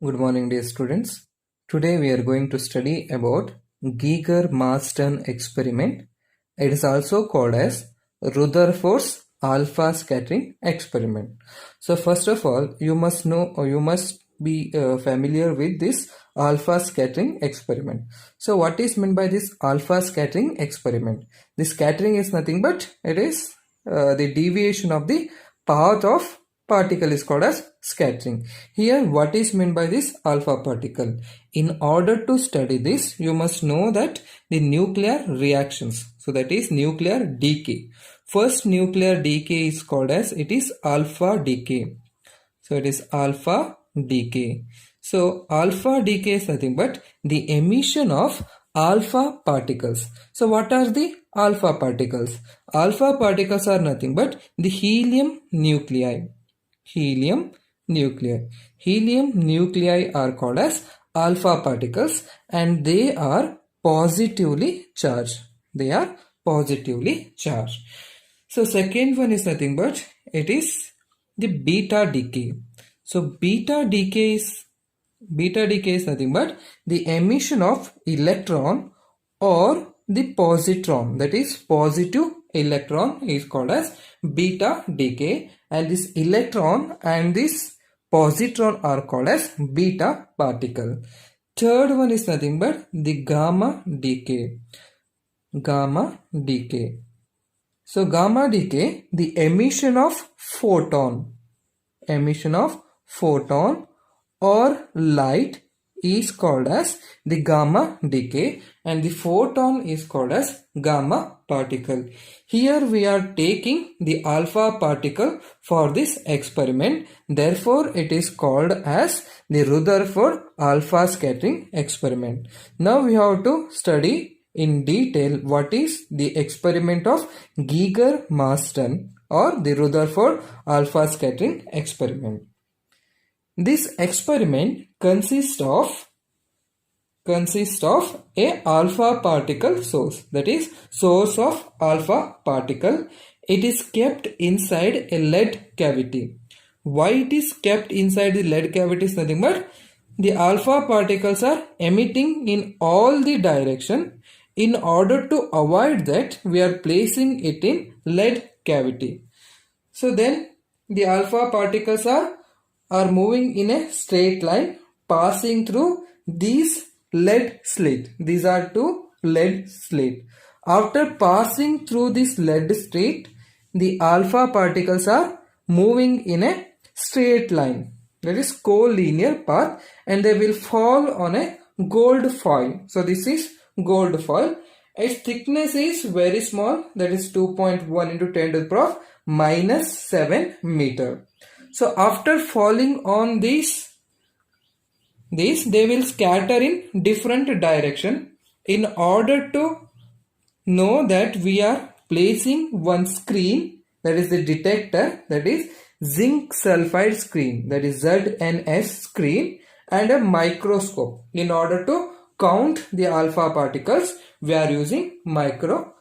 Good morning, dear students. Today we are going to study about Geiger-Marsden experiment. It is also called as Rutherford's alpha scattering experiment. So first of all, you must know or you must be familiar with this alpha scattering experiment. So what is meant by this alpha scattering experiment? The scattering is nothing but it is the deviation of the path of particle is called as scattering. Here what is meant by this alpha particle? In order to study this, you must know that the nuclear reactions. So that is nuclear decay. First nuclear decay is called as it is alpha decay. So it is alpha decay. So alpha decay is nothing but the emission of alpha particles. So what are the alpha particles? Alpha particles are nothing but the helium nuclei. Helium nuclei. Helium nuclei are called as alpha particles and they are positively charged. They are positively charged. So second one is nothing but it is the beta decay. So beta decay is nothing but the emission of electron or the positron, that is positive electron is called as beta decay, and this electron and this positron are called as beta particle. Third one is nothing but the gamma decay. Gamma decay. So gamma decay, the emission of photon or light is called as the gamma decay and the photon is called as gamma particle. Here we are taking the alpha particle for this experiment. Therefore, it is called as the Rutherford alpha scattering experiment. Now we have to study in detail what is the experiment of Geiger-Marsden or the Rutherford alpha scattering experiment. This experiment consists of a alpha particle source, that is source of alpha particle. It is kept inside a lead cavity. Why it is kept inside the lead cavity is nothing but the alpha particles are emitting in all the direction. In order to avoid that, we are placing it in lead cavity. So then the alpha particles are moving in a straight line passing through these lead slit. These are two lead slit. After passing through this lead slit, the alpha particles are moving in a straight line, that is collinear path, and they will fall on a gold foil. So this is gold foil. Its thickness is very small, that is 2.1 into 10 to the power minus 7 meter. So after falling on these, they will scatter in different direction. In order to know that we are placing one screen, that is the detector, that is zinc sulfide screen, that is ZNS screen, and a microscope. In order to count the alpha particles, we are using microscope.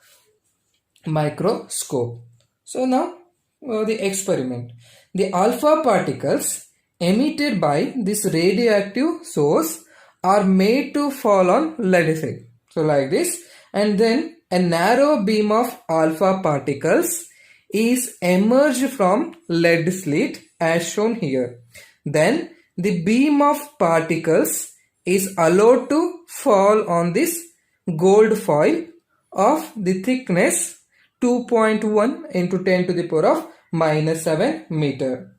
So now the experiment. The alpha particles emitted by this radioactive source are made to fall on lead. So like this, and then a narrow beam of alpha particles is emerged from lead slit as shown here. Then the beam of particles is allowed to fall on this gold foil of the thickness 2.1 into 10 to the power of minus 7 meter.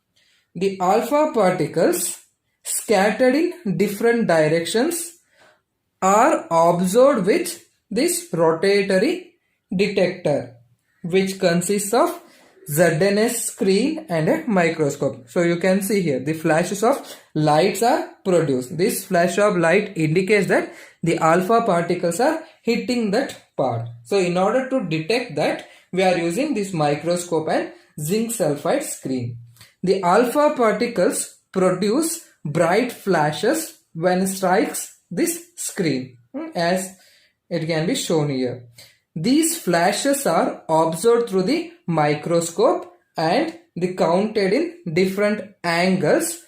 The alpha particles scattered in different directions are observed with this rotatory detector, which consists of ZNS screen and a microscope. So you can see here the flashes of lights are produced. This flash of light indicates that the alpha particles are hitting that part. So in order to detect that, we are using this microscope and zinc sulfide screen. The alpha particles produce bright flashes when strikes this screen, as it can be shown here. These flashes are observed through the microscope and they counted in different angles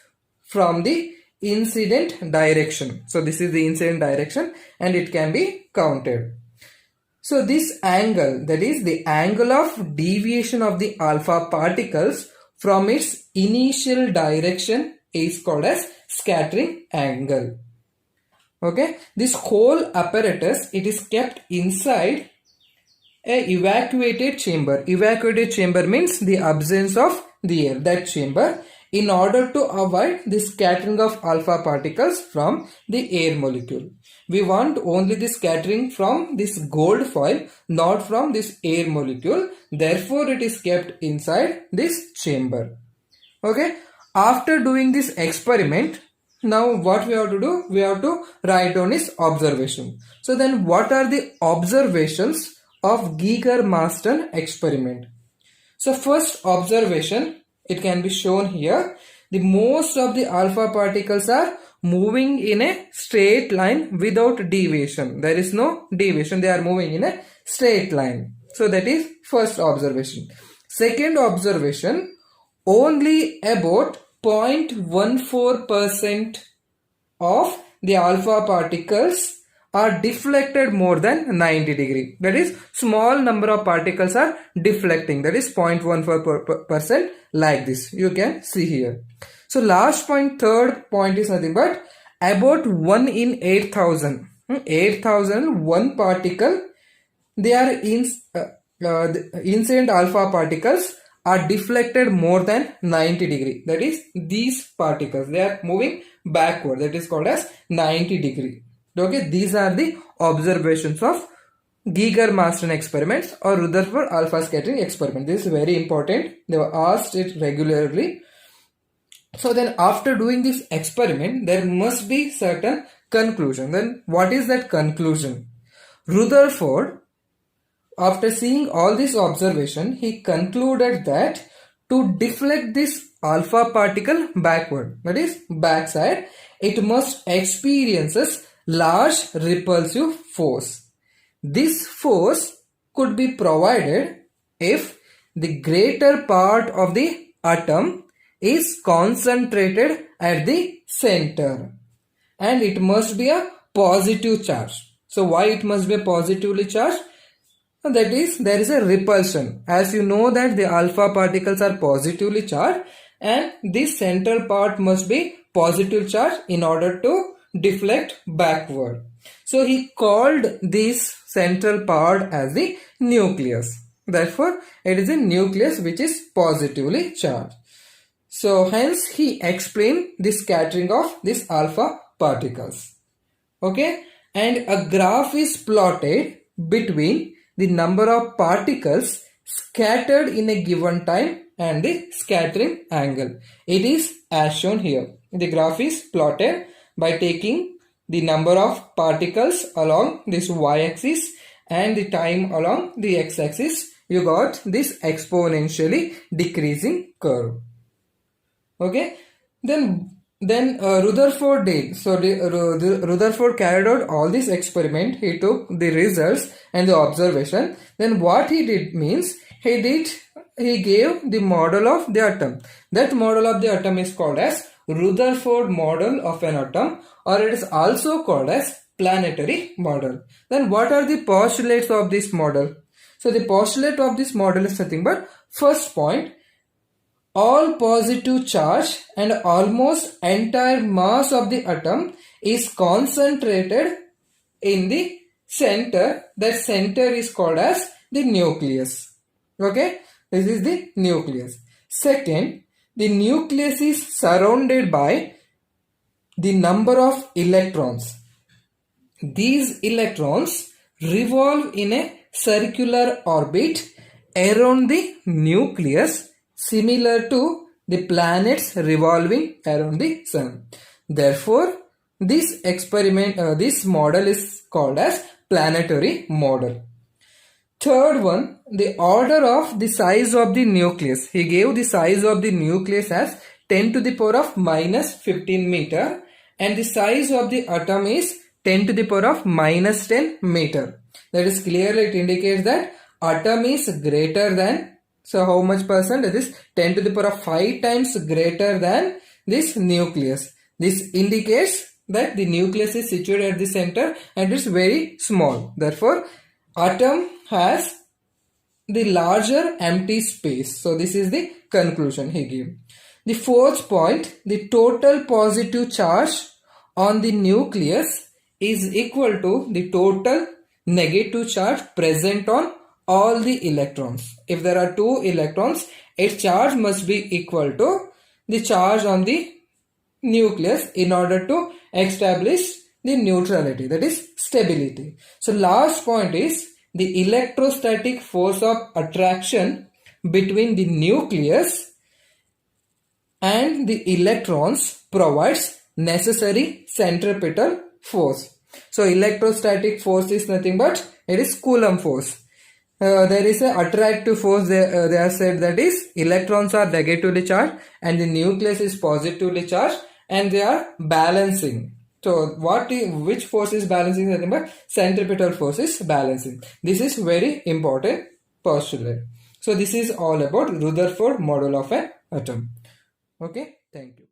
from the incident direction. So this is the incident direction and it can be counted. So this angle, that is the angle of deviation of the alpha particles from its initial direction, is called as scattering angle. Okay, this whole apparatus, it is kept inside a evacuated chamber. Evacuated chamber means the absence of the air, that chamber, in order to avoid the scattering of alpha particles from the air molecule. We want only the scattering from this gold foil, not from this air molecule. Therefore, it is kept inside this chamber. Okay, after doing this experiment, now what we have to do? We have to write down his observation. So then what are the observations of Geiger-Marsden experiment? So first observation, it can be shown here. The most of the alpha particles are moving in a straight line without deviation. There is no deviation. They are moving in a straight line. So that is first observation. Second observation, only about 0.14% of the alpha particles are deflected more than 90 degree. That is, small number of particles are deflecting. That is 0.14% like this. You can see here. So last point, third point is nothing but about 1 in 8,000. 8,001 particle, they are incident alpha particles are deflected more than 90 degree. That is, these particles, they are moving backward. That is called as 90 degree. Okay, these are the observations of Geiger-Marsden experiments or Rutherford alpha scattering experiment. This is very important. They were asked it regularly. So then after doing this experiment, there must be certain conclusion. Then what is that conclusion? Rutherford, after seeing all this observation, he concluded that to deflect this alpha particle backward, that is backside, it must experiences large repulsive force. This force could be provided if the greater part of the atom is concentrated at the center and it must be a positive charge. So why it must be a positively charged? That is, there is a repulsion. As you know that the alpha particles are positively charged and this center part must be positive charge in order to deflect backward. So he called this central part as the nucleus. Therefore, it is a nucleus which is positively charged. So hence he explained the scattering of these alpha particles. Okay, and a graph is plotted between the number of particles scattered in a given time and the scattering angle. It is as shown here. The graph is plotted by taking the number of particles along this y-axis and the time along the x-axis. You got this exponentially decreasing curve. Okay, then Rutherford did. So Rutherford carried out all this experiment. He took the results and the observation. Then what he did means he gave the model of the atom. That model of the atom is called as Rutherford model of an atom, or it is also called as planetary model. Then what are the postulates of this model? So the postulate of this model is nothing but, first point, all positive charge and almost entire mass of the atom is concentrated in the center. That center is called as the nucleus. Okay, this is the nucleus. Second, the nucleus is surrounded by the number of electrons. These electrons revolve in a circular orbit around the nucleus, similar to the planets revolving around the sun. Therefore, this model is called as planetary model. Third one, the order of the size of the nucleus. He gave the size of the nucleus as 10 to the power of minus 15 meter and the size of the atom is 10 to the power of minus 10 meter. That is, clearly it indicates that atom is greater than, so how much percent? That is 10 to the power of 5 times greater than this nucleus. This indicates that the nucleus is situated at the center and it's very small. Therefore, atom has the larger empty space. So this is the conclusion he gave. The fourth point, the total positive charge on the nucleus is equal to the total negative charge present on all the electrons. If there are 2 electrons, its charge must be equal to the charge on the nucleus in order to establish the neutrality, that is stability. So last point is the electrostatic force of attraction between the nucleus and the electrons provides necessary centripetal force. So electrostatic force is nothing but it is Coulomb force. There is an attractive force. They have said that is electrons are negatively charged and the nucleus is positively charged and they are balancing. So which force is balancing? Nothing but centripetal force is balancing. This is very important postulate. So this is all about Rutherford model of an atom. Okay, thank you.